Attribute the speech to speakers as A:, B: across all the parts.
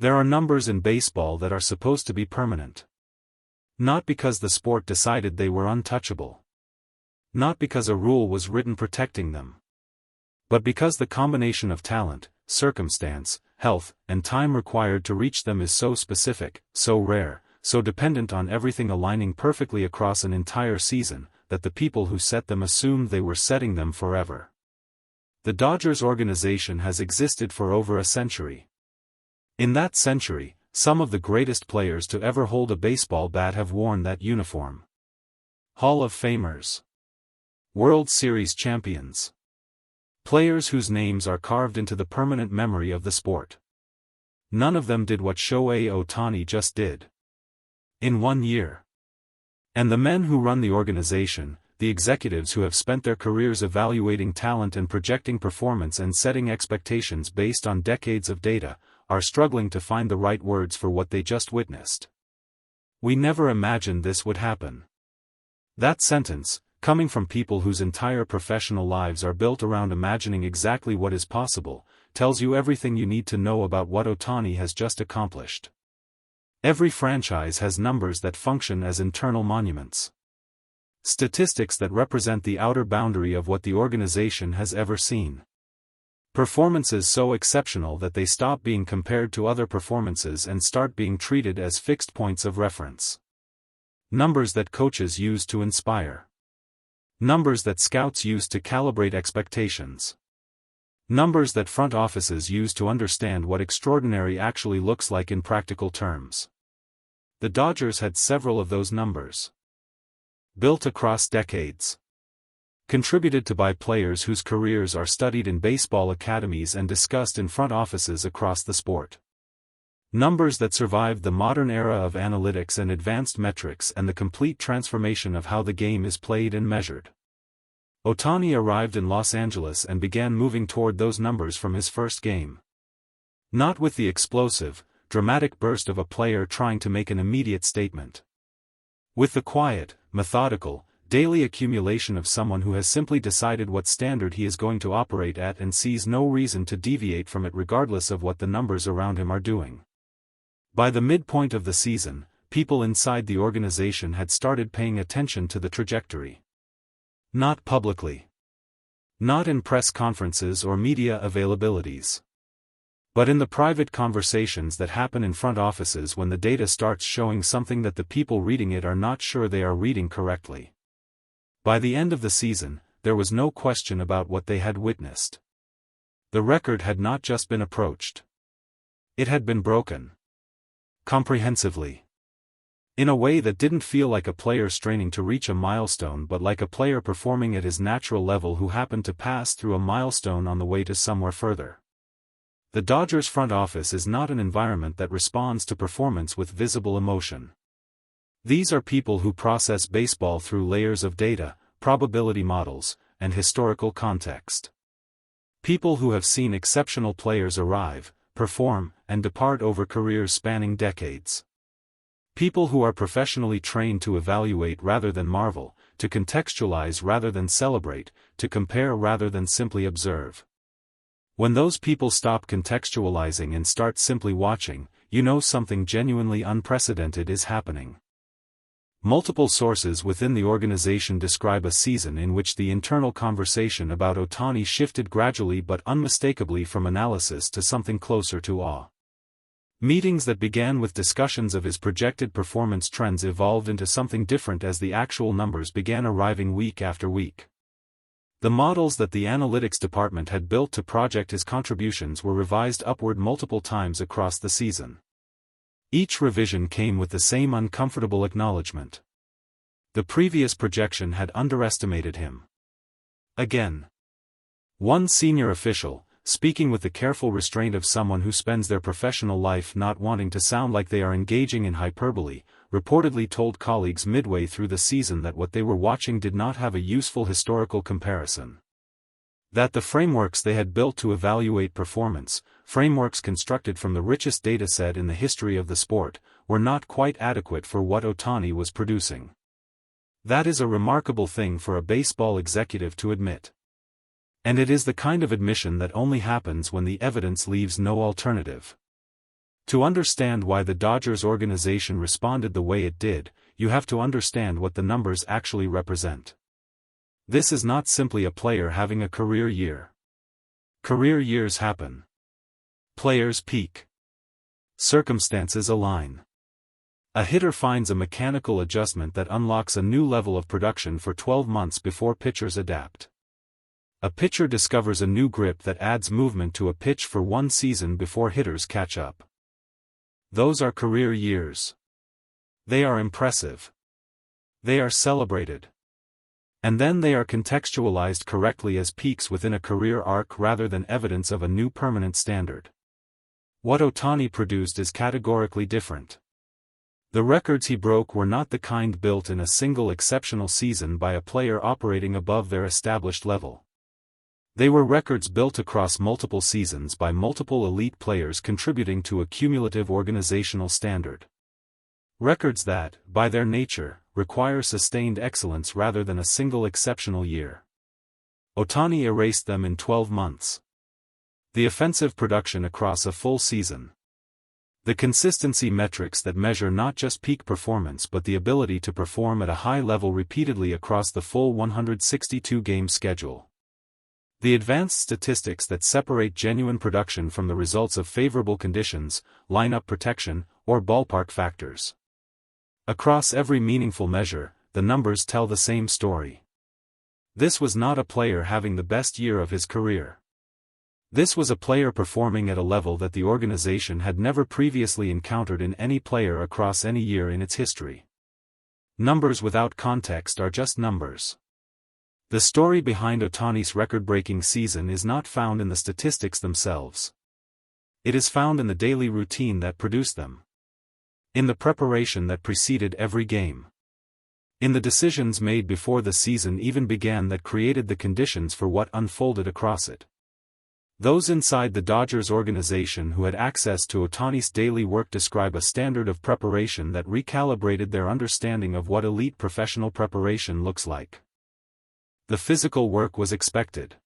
A: There are numbers in baseball that are supposed to be permanent. Not because the sport decided they were untouchable. Not because a rule was written protecting them. But because the combination of talent, circumstance, health, and time required to reach them is so specific, so rare, so dependent on everything aligning perfectly across an entire season, that the people who set them assumed they were setting them forever. The Dodgers organization has existed for over a century. In that century, some of the greatest players to ever hold a baseball bat have worn that uniform. Hall of Famers. World Series champions. Players whose names are carved into the permanent memory of the sport. None of them did what Shohei Ohtani just did. In 1 year. And the men who run the organization, the executives who have spent their careers evaluating talent and projecting performance and setting expectations based on decades of data, are struggling to find the right words for what they just witnessed. We never imagined this would happen. That sentence, coming from people whose entire professional lives are built around imagining exactly what is possible, tells you everything you need to know about what Ohtani has just accomplished. Every franchise has numbers that function as internal monuments. Statistics that represent the outer boundary of what the organization has ever seen. Performances so exceptional that they stop being compared to other performances and start being treated as fixed points of reference. Numbers that coaches use to inspire. Numbers that scouts use to calibrate expectations. Numbers that front offices use to understand what extraordinary actually looks like in practical terms. The Dodgers had several of those numbers. Built across decades. Contributed to by players whose careers are studied in baseball academies and discussed in front offices across the sport. Numbers that survived the modern era of analytics and advanced metrics and the complete transformation of how the game is played and measured. Ohtani arrived in Los Angeles and began moving toward those numbers from his first game. Not with the explosive, dramatic burst of a player trying to make an immediate statement. With the quiet, methodical, daily accumulation of someone who has simply decided what standard he is going to operate at and sees no reason to deviate from it regardless of what the numbers around him are doing. By the midpoint of the season, people inside the organization had started paying attention to the trajectory. Not publicly. Not in press conferences or media availabilities. But in the private conversations that happen in front offices when the data starts showing something that the people reading it are not sure they are reading correctly. By the end of the season, there was no question about what they had witnessed. The record had not just been approached. It had been broken. Comprehensively. In a way that didn't feel like a player straining to reach a milestone but like a player performing at his natural level who happened to pass through a milestone on the way to somewhere further. The Dodgers front office is not an environment that responds to performance with visible emotion. These are people who process baseball through layers of data, probability models, and historical context. People who have seen exceptional players arrive, perform, and depart over careers spanning decades. People who are professionally trained to evaluate rather than marvel, to contextualize rather than celebrate, to compare rather than simply observe. When those people stop contextualizing and start simply watching, you know something genuinely unprecedented is happening. Multiple sources within the organization describe a season in which the internal conversation about Ohtani shifted gradually but unmistakably from analysis to something closer to awe. Meetings that began with discussions of his projected performance trends evolved into something different as the actual numbers began arriving week after week. The models that the analytics department had built to project his contributions were revised upward multiple times across the season. Each revision came with the same uncomfortable acknowledgement. The previous projection had underestimated him. Again. One senior official, speaking with the careful restraint of someone who spends their professional life not wanting to sound like they are engaging in hyperbole, reportedly told colleagues midway through the season that what they were watching did not have a useful historical comparison. That the frameworks they had built to evaluate performance, frameworks constructed from the richest dataset in the history of the sport, were not quite adequate for what Ohtani was producing. That is a remarkable thing for a baseball executive to admit. And it is the kind of admission that only happens when the evidence leaves no alternative. To understand why the Dodgers organization responded the way it did, you have to understand what the numbers actually represent. This is not simply a player having a career year. Career years happen. Players peak. Circumstances align. A hitter finds a mechanical adjustment that unlocks a new level of production for 12 months before pitchers adapt. A pitcher discovers a new grip that adds movement to a pitch for one season before hitters catch up. Those are career years. They are impressive. They are celebrated. And then they are contextualized correctly as peaks within a career arc rather than evidence of a new permanent standard. What Ohtani produced is categorically different. The records he broke were not the kind built in a single exceptional season by a player operating above their established level. They were records built across multiple seasons by multiple elite players contributing to a cumulative organizational standard. Records that, by their nature, require sustained excellence rather than a single exceptional year. Ohtani erased them in 12 months. The offensive production across a full season. The consistency metrics that measure not just peak performance but the ability to perform at a high level repeatedly across the full 162-game schedule. The advanced statistics that separate genuine production from the results of favorable conditions, lineup protection, or ballpark factors. Across every meaningful measure, the numbers tell the same story. This was not a player having the best year of his career. This was a player performing at a level that the organization had never previously encountered in any player across any year in its history. Numbers without context are just numbers. The story behind Ohtani's record-breaking season is not found in the statistics themselves. It is found in the daily routine that produced them. In the preparation that preceded every game. In the decisions made before the season even began that created the conditions for what unfolded across it. Those inside the Dodgers organization who had access to Ohtani's daily work describe a standard of preparation that recalibrated their understanding of what elite professional preparation looks like. The physical work was expected.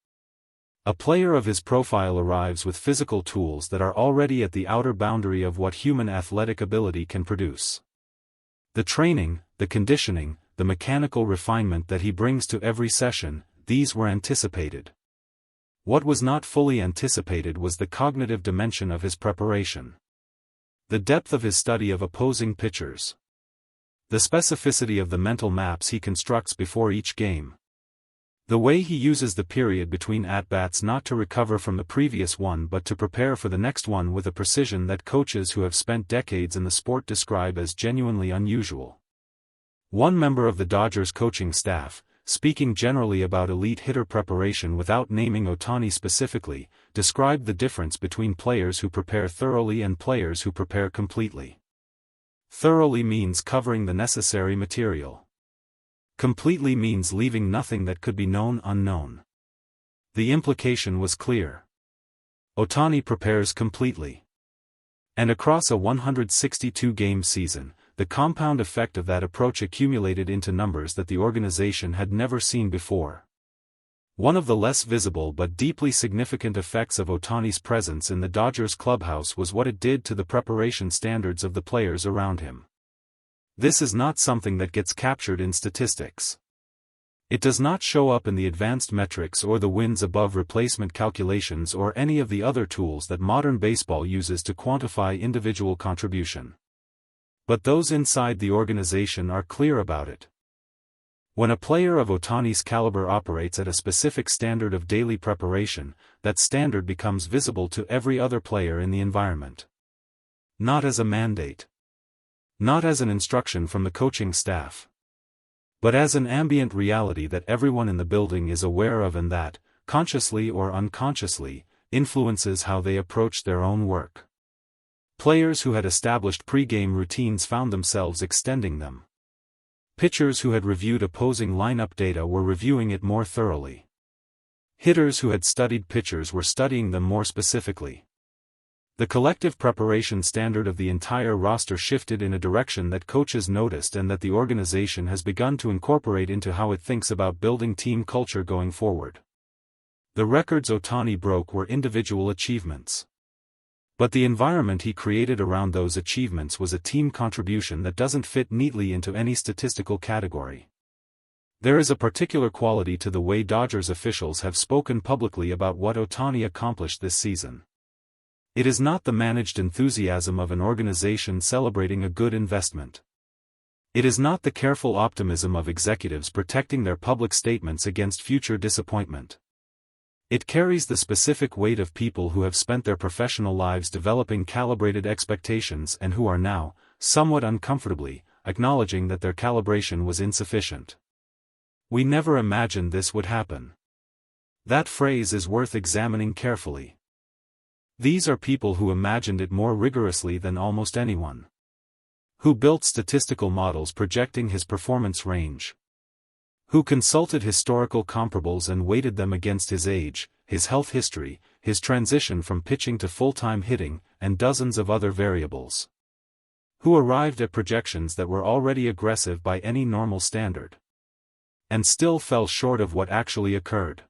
A: A player of his profile arrives with physical tools that are already at the outer boundary of what human athletic ability can produce. The training, the conditioning, the mechanical refinement that he brings to every session, these were anticipated. What was not fully anticipated was the cognitive dimension of his preparation. The depth of his study of opposing pitchers. The specificity of the mental maps he constructs before each game. The way he uses the period between at-bats not to recover from the previous one but to prepare for the next one with a precision that coaches who have spent decades in the sport describe as genuinely unusual. One member of the Dodgers coaching staff, speaking generally about elite hitter preparation without naming Ohtani specifically, described the difference between players who prepare thoroughly and players who prepare completely. Thoroughly means covering the necessary material. Completely means leaving nothing that could be known unknown. The implication was clear. Ohtani prepares completely. And across a 162-game season, the compound effect of that approach accumulated into numbers that the organization had never seen before. One of the less visible but deeply significant effects of Ohtani's presence in the Dodgers clubhouse was what it did to the preparation standards of the players around him. This is not something that gets captured in statistics. It does not show up in the advanced metrics or the wins above replacement calculations or any of the other tools that modern baseball uses to quantify individual contribution. But those inside the organization are clear about it. When a player of Ohtani's caliber operates at a specific standard of daily preparation, that standard becomes visible to every other player in the environment. Not as a mandate. Not as an instruction from the coaching staff. But as an ambient reality that everyone in the building is aware of and that, consciously or unconsciously, influences how they approach their own work. Players who had established pre-game routines found themselves extending them. Pitchers who had reviewed opposing lineup data were reviewing it more thoroughly. Hitters who had studied pitchers were studying them more specifically. The collective preparation standard of the entire roster shifted in a direction that coaches noticed and that the organization has begun to incorporate into how it thinks about building team culture going forward. The records Ohtani broke were individual achievements. But the environment he created around those achievements was a team contribution that doesn't fit neatly into any statistical category. There is a particular quality to the way Dodgers officials have spoken publicly about what Ohtani accomplished this season. It is not the managed enthusiasm of an organization celebrating a good investment. It is not the careful optimism of executives protecting their public statements against future disappointment. It carries the specific weight of people who have spent their professional lives developing calibrated expectations and who are now, somewhat uncomfortably, acknowledging that their calibration was insufficient. "We never imagined this would happen." That phrase is worth examining carefully. These are people who imagined it more rigorously than almost anyone. Who built statistical models projecting his performance range. Who consulted historical comparables and weighted them against his age, his health history, his transition from pitching to full-time hitting, and dozens of other variables. Who arrived at projections that were already aggressive by any normal standard. And still fell short of what actually occurred.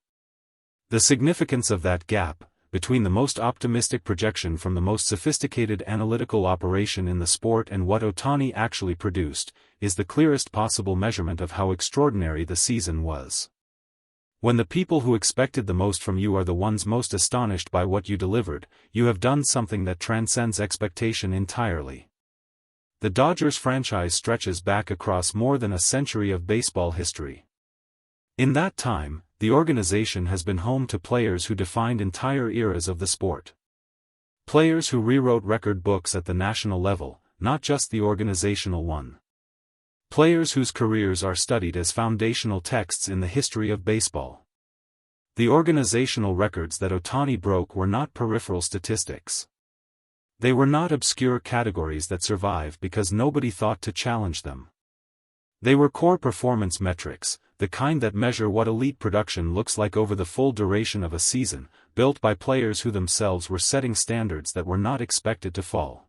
A: The significance of that gap, between the most optimistic projection from the most sophisticated analytical operation in the sport and what Ohtani actually produced, is the clearest possible measurement of how extraordinary the season was. When the people who expected the most from you are the ones most astonished by what you delivered, you have done something that transcends expectation entirely. The Dodgers franchise stretches back across more than a century of baseball history. In that time, the organization has been home to players who defined entire eras of the sport. Players who rewrote record books at the national level, not just the organizational one. Players whose careers are studied as foundational texts in the history of baseball. The organizational records that Ohtani broke were not peripheral statistics. They were not obscure categories that survive because nobody thought to challenge them. They were core performance metrics, the kind that measure what elite production looks like over the full duration of a season, built by players who themselves were setting standards that were not expected to fall.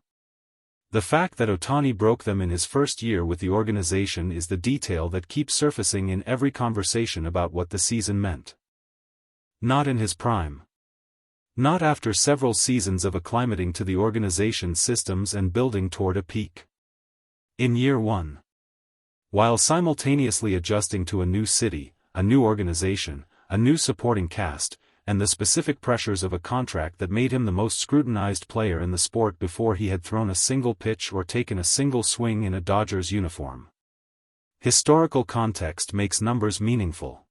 A: The fact that Ohtani broke them in his first year with the organization is the detail that keeps surfacing in every conversation about what the season meant. Not in his prime. Not after several seasons of acclimating to the organization's systems and building toward a peak. In year one. While simultaneously adjusting to a new city, a new organization, a new supporting cast, and the specific pressures of a contract that made him the most scrutinized player in the sport before he had thrown a single pitch or taken a single swing in a Dodgers uniform. Historical context makes numbers meaningful.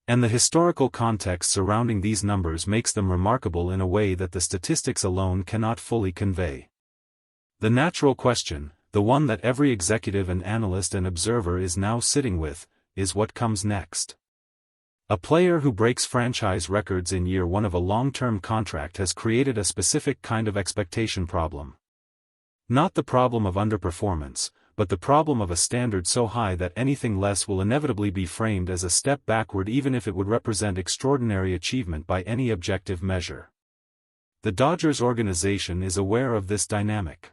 A: And the historical context surrounding these numbers makes them remarkable in a way that the statistics alone cannot fully convey. The natural question, the one that every executive and analyst and observer is now sitting with, is what comes next. A player who breaks franchise records in year one of a long-term contract has created a specific kind of expectation problem. Not the problem of underperformance, but the problem of a standard so high that anything less will inevitably be framed as a step backward even if it would represent extraordinary achievement by any objective measure. The Dodgers organization is aware of this dynamic.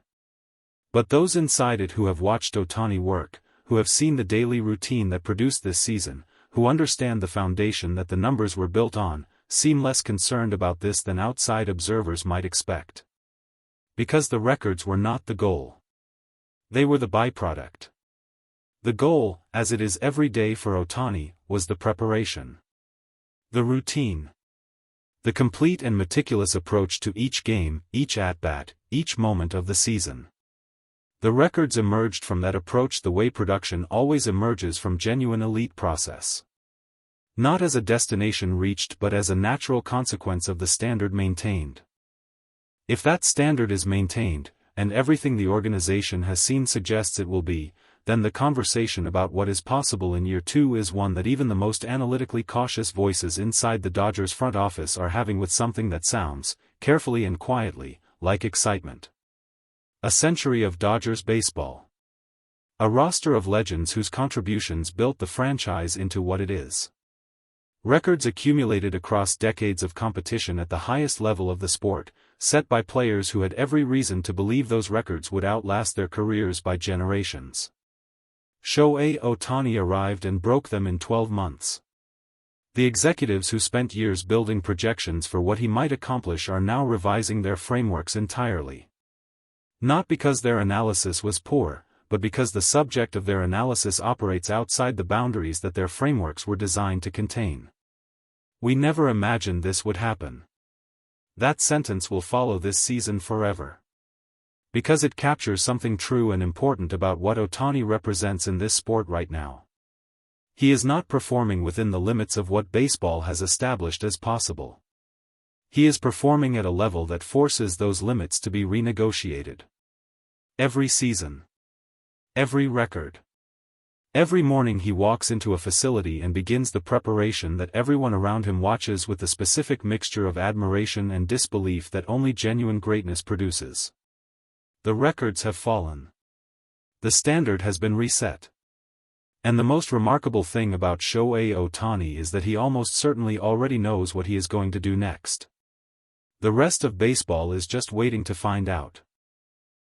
A: But those inside it who have watched Ohtani work, who have seen the daily routine that produced this season, who understand the foundation that the numbers were built on, seem less concerned about this than outside observers might expect. Because the records were not the goal. They were the byproduct. The goal, as it is every day for Ohtani, was the preparation. The routine. The complete and meticulous approach to each game, each at-bat, each moment of the season. The records emerged from that approach the way production always emerges from genuine elite process. Not as a destination reached but as a natural consequence of the standard maintained. If that standard is maintained, and everything the organization has seen suggests it will be, then the conversation about what is possible in year two is one that even the most analytically cautious voices inside the Dodgers front office are having with something that sounds, carefully and quietly, like excitement. A century of Dodgers baseball. A roster of legends whose contributions built the franchise into what it is. Records accumulated across decades of competition at the highest level of the sport, set by players who had every reason to believe those records would outlast their careers by generations. Shohei Ohtani arrived and broke them in 12 months. The executives who spent years building projections for what he might accomplish are now revising their frameworks entirely. Not because their analysis was poor, but because the subject of their analysis operates outside the boundaries that their frameworks were designed to contain. We never imagined this would happen. That sentence will follow this season forever. Because it captures something true and important about what Ohtani represents in this sport right now. He is not performing within the limits of what baseball has established as possible. He is performing at a level that forces those limits to be renegotiated. Every season. Every record. Every morning he walks into a facility and begins the preparation that everyone around him watches with the specific mixture of admiration and disbelief that only genuine greatness produces. The records have fallen. The standard has been reset. And the most remarkable thing about Shohei Ohtani is that he almost certainly already knows what he is going to do next. The rest of baseball is just waiting to find out.